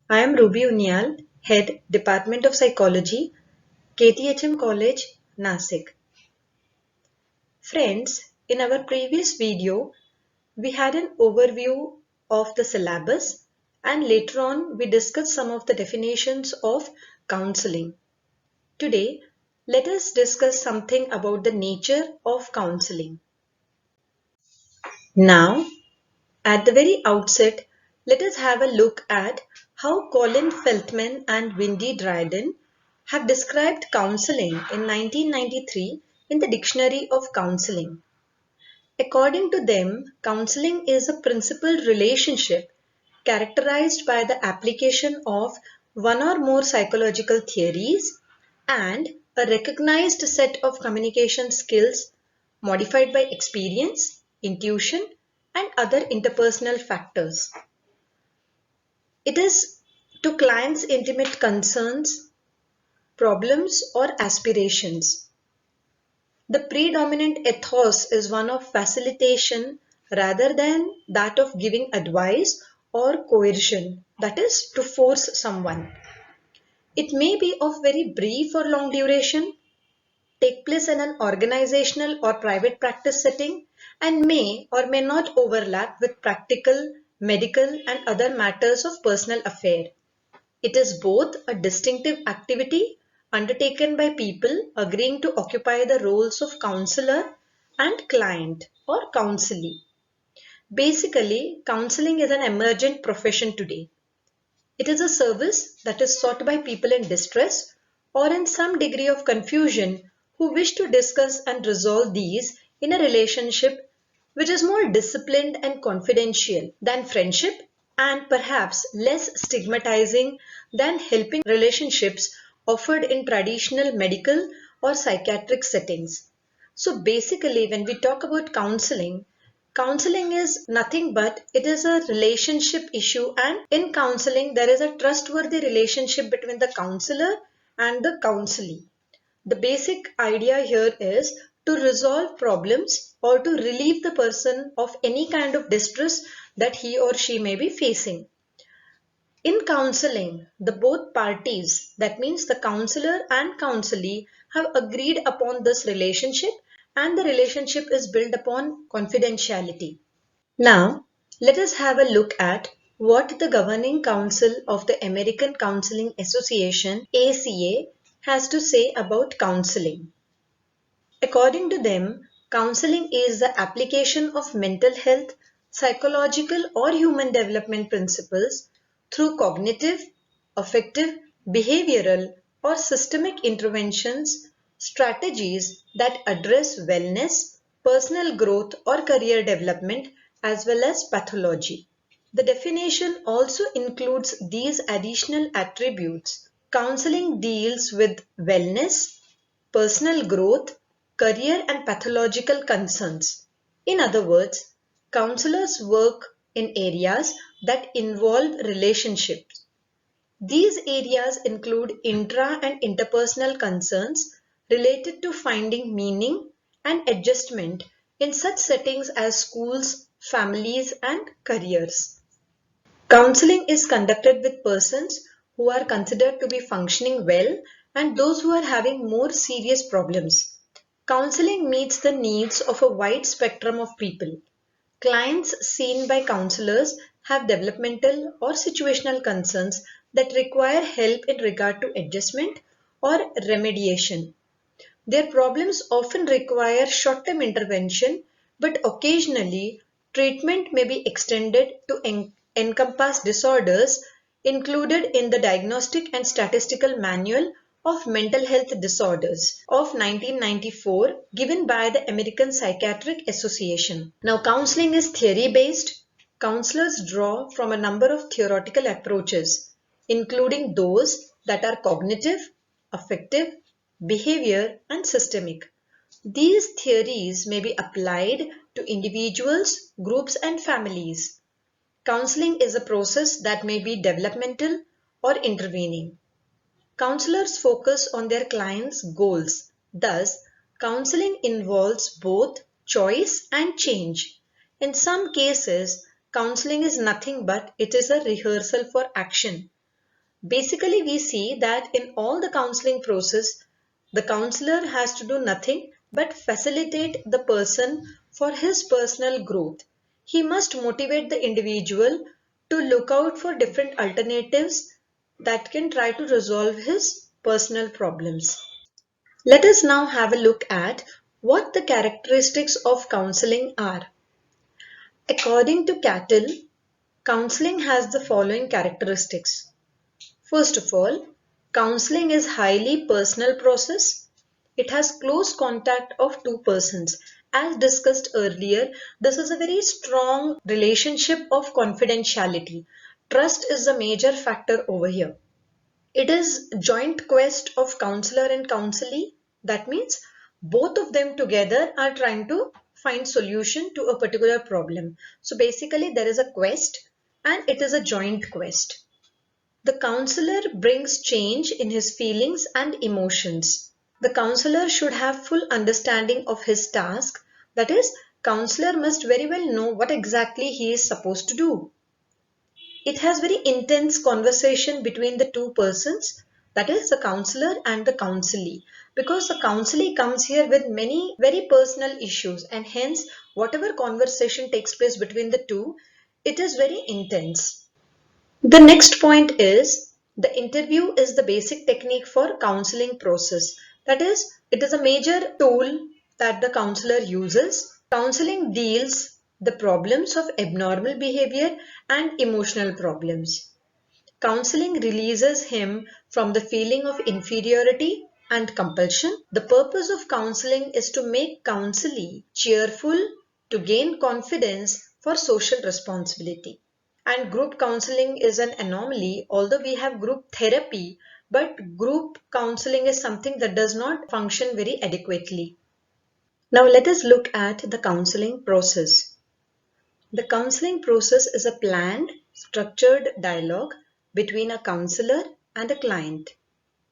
I am Ruby Unyal, Head Department of Psychology, KTHM College, Nasik. Friends, in our previous video, we had an overview of the syllabus and later on we discussed some of the definitions of counseling. Today, let us discuss something about the nature of counseling. Now, at the very outset, let us have a look at how Colin Feldman and Wendy Dryden have described counseling in 1993 in the Dictionary of Counseling. According to them, counseling is a principled relationship characterized by the application of one or more psychological theories and a recognized set of communication skills modified by experience, intuition, and other interpersonal factors. It is to clients' intimate concerns, problems, or aspirations. The predominant ethos is one of facilitation rather than that of giving advice or coercion, that is, to force someone. It may be of very brief or long duration, take place in an organizational or private practice setting, and may or may not overlap with practical, medical, and other matters of personal affair. It is both a distinctive activity undertaken by people agreeing to occupy the roles of counselor and client or counselee. Basically, counseling is an emergent profession today. It is a service that is sought by people in distress or in some degree of confusion who wish to discuss and resolve these in a relationship which is more disciplined and confidential than friendship and perhaps less stigmatizing than helping relationships offered in traditional medical or psychiatric settings. So basically, when we talk about counseling, counseling is nothing but it is a relationship issue, and in counseling there is a trustworthy relationship between the counselor and the counselee. The basic idea here is to resolve problems or to relieve the person of any kind of distress that he or she may be facing. In counseling, the both parties, that means the counselor and counselee, have agreed upon this relationship and the relationship is built upon confidentiality. Now, let us have a look at what the Governing Council of the American Counseling Association (ACA) has to say about counseling. According to them, counseling is the application of mental health, psychological or human development principles through cognitive, affective, behavioral or systemic interventions, strategies that address wellness, personal growth or career development as well as pathology. The definition also includes these additional attributes. Counseling deals with wellness, personal growth, career and pathological concerns. In other words, counselors work in areas that involve relationships. These areas include intra and interpersonal concerns related to finding meaning and adjustment in such settings as schools, families, and careers. Counseling is conducted with persons who are considered to be functioning well and those who are having more serious problems. Counseling meets the needs of a wide spectrum of people. Clients seen by counselors have developmental or situational concerns that require help in regard to adjustment or remediation. Their problems often require short-term intervention, but occasionally treatment may be extended to encompass disorders included in the Diagnostic and Statistical Manual of Mental Health Disorders of 1994 given by the American Psychiatric Association. Now, counseling is theory-based. Counselors draw from a number of theoretical approaches, including those that are cognitive, affective, behavior, and systemic. These theories may be applied to individuals, groups, and families. Counseling is a process that may be developmental or intervening. Counselors focus on their clients' goals. Thus, counseling involves both choice and change. In some cases, counseling is nothing but it is a rehearsal for action. Basically, we see that in all the counseling process, the counselor has to do nothing but facilitate the person for his personal growth. He must motivate the individual to look out for different alternatives that can try to resolve his personal problems. Let us now have a look at what the characteristics of counseling are. According to Cattell, counseling has the following characteristics. First of all, counseling is highly personal process. It has close contact of two persons. As discussed earlier, this is a very strong relationship of confidentiality. Trust is a major factor over here. It is joint quest of counselor and counselee. That means both of them together are trying to find solution to a particular problem. So basically there is a quest and it is a joint quest. The counselor brings change in his feelings and emotions. The counselor should have full understanding of his task. That is, counselor must very well know what exactly he is supposed to do. It has very intense conversation between the two persons, that is the counselor and the counselee, because the counselee comes here with many very personal issues, and hence whatever conversation takes place between the two, it is very intense. The next point is the interview is the basic technique for counseling process. That is, it is a major tool that the counselor uses. Counseling deals the problems of abnormal behavior and emotional problems. Counseling releases him from the feeling of inferiority and compulsion. The purpose of counseling is to make counselee cheerful, to gain confidence for social responsibility. And group counseling is an anomaly, although we have group therapy, but group counseling is something that does not function very adequately. Now let us look at the counseling process. The counseling process is a planned, structured dialogue between a counselor and a client.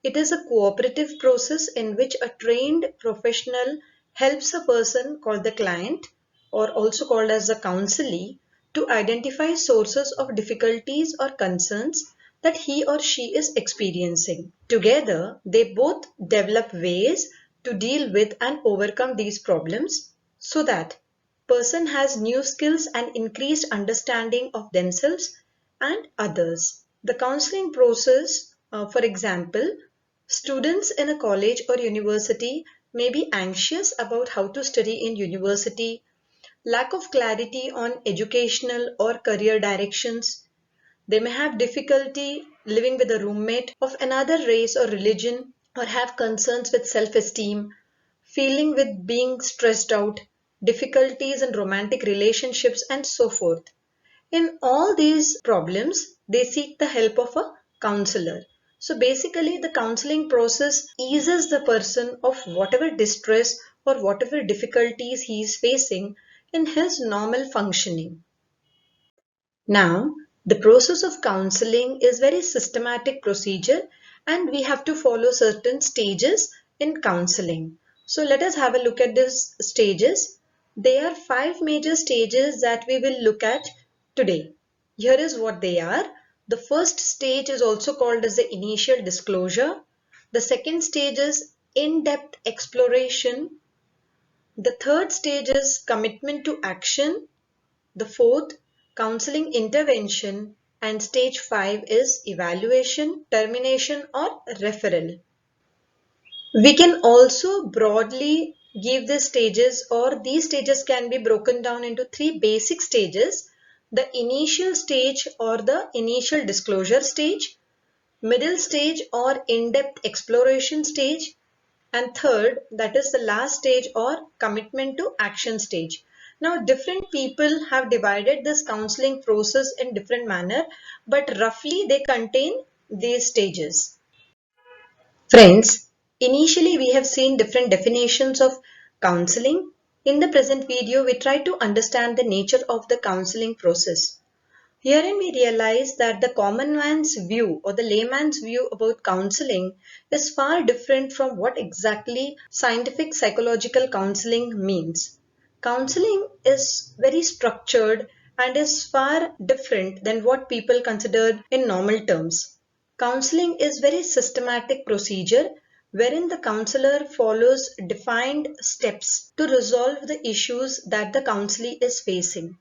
It is a cooperative process in which a trained professional helps a person called the client, or also called as the counselee, to identify sources of difficulties or concerns that he or she is experiencing. Together, they both develop ways to deal with and overcome these problems so that person has new skills and increased understanding of themselves and others. The counseling process, for example, students in a college or university may be anxious about how to study in university, lack of clarity on educational or career directions. They may have difficulty living with a roommate of another race or religion, or have concerns with self-esteem, feeling with being stressed out, difficulties in romantic relationships, and so forth. In all these problems, they seek the help of a counselor. So basically, the counseling process eases the person of whatever distress or whatever difficulties he is facing in his normal functioning. Now, the process of counseling is very systematic procedure and we have to follow certain stages in counseling. So let us have a look at these stages. There are five major stages that we will look at today. Here is what they are. The first stage is also called as the initial disclosure. The second stage is in-depth exploration. The third stage is commitment to action. The fourth, counseling intervention, and stage 5 is evaluation, termination or referral. We can also broadly give the stages, or these stages can be broken down into three basic stages. The initial stage or the initial disclosure stage, middle stage or in-depth exploration stage, and third, that is the last stage or commitment to action stage. Now different people have divided this counseling process in different manner, but roughly they contain these stages. Friends, initially we have seen different definitions of counseling. In the present video, we try to understand the nature of the counseling process. Herein we realize that the common man's view or the layman's view about counseling is far different from what exactly scientific psychological counseling means. Counseling is very structured and is far different than what people consider in normal terms. Counseling is very systematic procedure wherein the counselor follows defined steps to resolve the issues that the counselee is facing.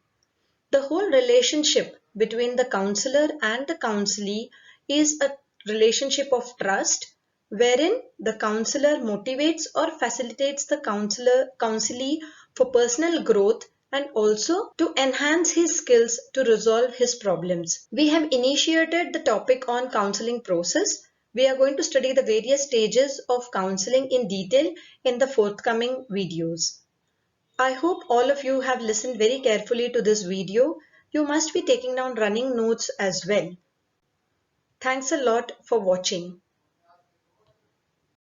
The whole relationship between the counselor and the counselee is a relationship of trust wherein the counselor motivates or facilitates the counselee for personal growth and also to enhance his skills to resolve his problems. We have initiated the topic on counseling process. We are going to study the various stages of counseling in detail in the forthcoming videos. I hope all of you have listened very carefully to this video. You must be taking down running notes as well. Thanks a lot for watching.